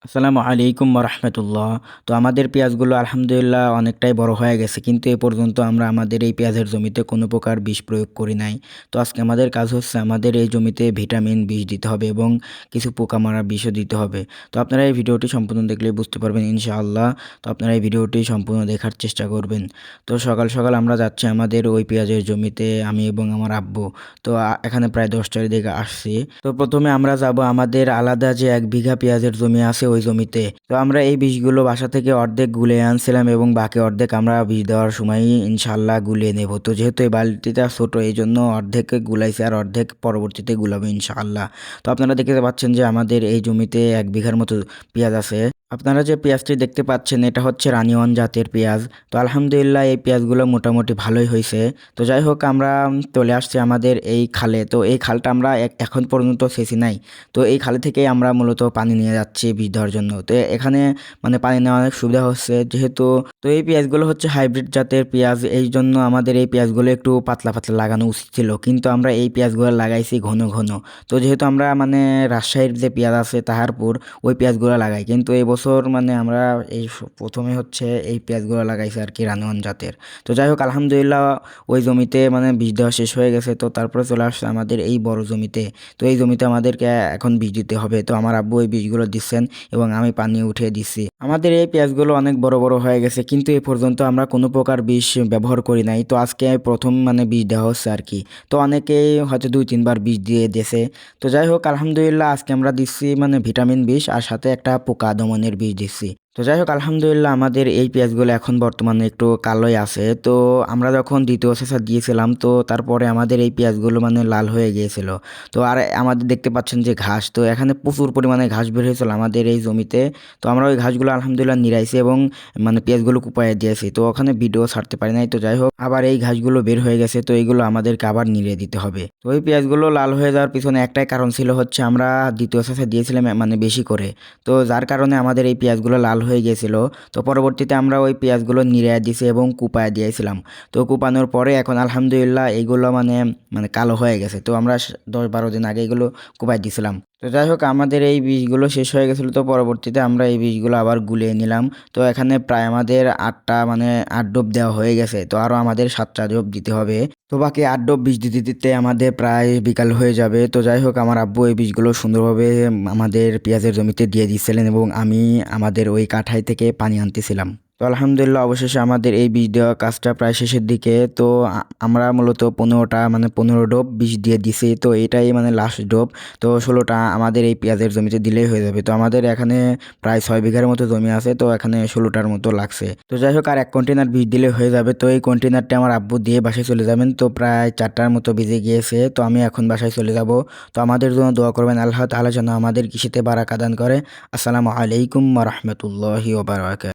আসসালামু আলাইকুম রাহমাতুল্লাহ। তো আমাদের পেঁয়াজগুলো আলহামদুলিল্লাহ অনেকটাই বড় হয়ে গেছে। কিন্তু এ পর্যন্ত আমরা আমাদের এই পেঁয়াজের জমিতে কোনো প্রকার বিষ প্রয়োগ করি নাই। তো আজকে আমাদের কাজ হচ্ছে আমাদের এই জমিতে ভিটামিন বিষ দিতে হবে এবং কিছু পোকা মারা বিষও দিতে হবে। তো আপনারা এই ভিডিওটি সম্পূর্ণ দেখলেই বুঝতে পারবেন ইনশাআল্লাহ। তো আপনারা এই ভিডিওটি সম্পূর্ণ দেখার চেষ্টা করবেন। তো সকাল, সকাল আমরা যাচ্ছি আমাদের ওই পেঁয়াজের জমিতে আমি এবং আমার আব্বু। তো এখানে প্রায় ১০টার দিকে আসছি। তো ১ম এ আমরা যাবো আমাদের আলাদা যে ১ বিঘা পেঁয়াজের জমি আছে ওই জমিতে। তো আমরা এই বীজগুলো বাসা থেকে অর্ধেক গুলিয়ে আনছিলাম এবং বাকি অর্ধেক আমরা বীজ দেওয়ার সময়ই ইনশাআল্লাহ গুলিয়ে নেব। তো যেহেতু এই বালতিটা ছোট এইজন্য অর্ধেক গুলাইছি আর অর্ধেক পরবর্তীতে গুলাবো ইনশাআল্লাহ। তো আপনারা দেখতে পাচ্ছেন যে আমাদের এই জমিতে ১ বিঘার মতো পেঁয়াজ আছে। আপনারা যে পেঁয়াজটি দেখতে পাচ্ছেন এটা হচ্ছে রানীওয়ান জাতের পেঁয়াজ। তো আলহামদুলিল্লাহ এই পেঁয়াজগুলো মোটামুটি ভালোই হইছে। তো যাই হোক আমরা চলে আসছি আমাদের এই খালে। তো এই খালটা আমরা এখন পর্যন্ত সেচি নাই। তো এই খালে থেকেই আমরা মূলত পানি নিয়ে যাচ্ছি বীজ দেওয়ার জন্য। তো এখানে মানে পানি নেওয়া অনেক সুবিধা হচ্ছে যেহেতু তো এই পেঁয়াজগুলো হচ্ছে হাইব্রিড জাতের পেঁয়াজ। এইজন্য আমাদের এই পেঁয়াজগুলো একটু পাতলা, পাতলা লাগানো উচিত ছিল। কিন্তু আমরা এই পেঁয়াজগুলো লাগাইছি ঘন, ঘন। তো যেহেতু আমরা মানে রাজশাহীর যে পেঁয়াজ আছে তাহারপুর ওই পেঁয়াজগুলো লাগাই। কিন্তু এবছর মানে আমরা এই ১ম এ হচ্ছে এই পেঁয়াজগুলো লাগাইছি আরকি রানীওয়ান জাতের। তো যাই হোক আলহামদুলিল্লাহ ওই জমিতে মানে বীজ দেওয়া শেষ হয়ে গেছে। তো তারপরে চলে আসছে আমাদের এই বড় জমিতে। তো এই জমিতে আমাদেরকে এখন বীজ দিতে হবে। তো আমার আব্বু এই বীজগুলো দিচ্ছেন এবং আমি পানি উঠিয়ে দিচ্ছি। আমাদের এই পেঁয়াজগুলো অনেক বড়, বড় হয়ে গেছে কিন্তু এ পর্যন্ত আমরা কোনো প্রকার বিষ ব্যবহার করি নাই। তো আজকে ১ম মানে বীজ দেওয়া হচ্ছে আরকি। তো অনেকেই হয়তো ২-৩ বার বীজ দিয়ে দিয়েছে। তো যাই হোক আলহামদুলিল্লাহ আজকে আমরা দিচ্ছি মানে ভিটামিন বিষ আর সাথে একটা পোকা দমনের বিষ দিচ্ছি। তো যাই হোক আলহামদুলিল্লাহ আমাদের এই পেঁয়াজগুলো এখন বর্তমানে একটু কালোই আছে। তো আমরা যখন ২য় সেচা দিয়েছিলাম তো তারপরে আমাদের এই পেঁয়াজগুলো মানে লাল হয়ে গিয়েছিল। তো আর আমাদের দেখতে পাচ্ছেন যে ঘাস, তো এখানে প্রচুর পরিমাণে ঘাস বের হয়েছিল আমাদের এই জমিতে। তো আমরা ওই ঘাসগুলো আলহামদুলিল্লাহ নিড়াইছি এবং মানে পেঁয়াজগুলো কুপায়ে দিয়েছি। তো ওখানে ভিডিও ছাড়তে পারি নাই। তো যাই হোক আবার এই ঘাসগুলো বের হয়ে গেছে। তো এইগুলো আমাদেরকে আবার নিড়িয়ে দিতে হবে। তো ওই পেঁয়াজগুলো লাল হয়ে যাওয়ার পিছনে একটাই কারণ ছিল হচ্ছে আমরা ২য় সেচা দিয়েছিলাম মানে বেশি করে। তো যার কারণে আমাদের এই পেঁয়াজগুলো লাল হয়ে গিয়েছিল। তো পরবর্তীতে আমরা ওই পেঁয়াজগুলো নিড়াইয়া দিছি এবং কুপায়ে দিয়েছিলাম। তো কুপানোর পরে এখন আলহামদুলিল্লাহ এইগুলো মানে কালো হয়ে গেছে। তো আমরা ১০-১২ দিন আগে এগুলো কুপায় দিছিলাম। তো যাই হোক আমাদের এই বীজগুলো শেষ হয়ে গেছিলো তো পরবর্তীতে আমরা এই বীজগুলো আবার গুলিয়ে নিলাম। তো এখানে প্রায় আমাদের ৮টা মানে ৮ ডোব দেওয়া হয়ে গেছে। তো আরও আমাদের ৭টা ডোব দিতে হবে। তো বাকি ৮ ডোব বীজ দিতে, দিতে আমাদের প্রায় বিকাল হয়ে যাবে। তো যাই হোক আমার আব্বু এই বীজগুলো সুন্দরভাবে আমাদের পেঁয়াজের জমিতে দিয়ে দিচ্ছিলেন এবং আমি আমাদের ওই কাঠাই থেকে পানি আনতেছিলাম। তো আলহামদুলিল্লাহ অবশেষে আমাদের এই বীজ দেওয়া কাজটা প্রায় শেষের দিকে। তো আমরা মূলত ১৫টা মানে ১৫ ডোব বীজ দিয়ে দিছি। তো এটাই মানে লাস্ট ডোব। তো ১৬টা আমাদের এই পেঁয়াজের জমিতে দিলেই হয়ে যাবে। তো আমাদের এখানে প্রায় ৬ বিঘার মতো জমি আছে। তো এখানে ১৬টার মতো লাগছে। তো যাই হোক আর ১ কন্টেনার বীজ দিলে হয়ে যাবে। তো এই কন্টেনারটা আমার আব্বু দিয়ে বাসায় চলে যাবেন। তো প্রায় ৪টার মতো বেজে গিয়েছে। তো আমি এখন বাসায় চলে যাব। তো আমাদের জন্য দোয়া করবেন আল্লাহ তাআলা যেন আমাদের কৃষিতে বারাকা দান করে। আসসালামু আলাইকুম ওয়া রাহমাতুল্লাহি ওয়া বারাকাতুহু।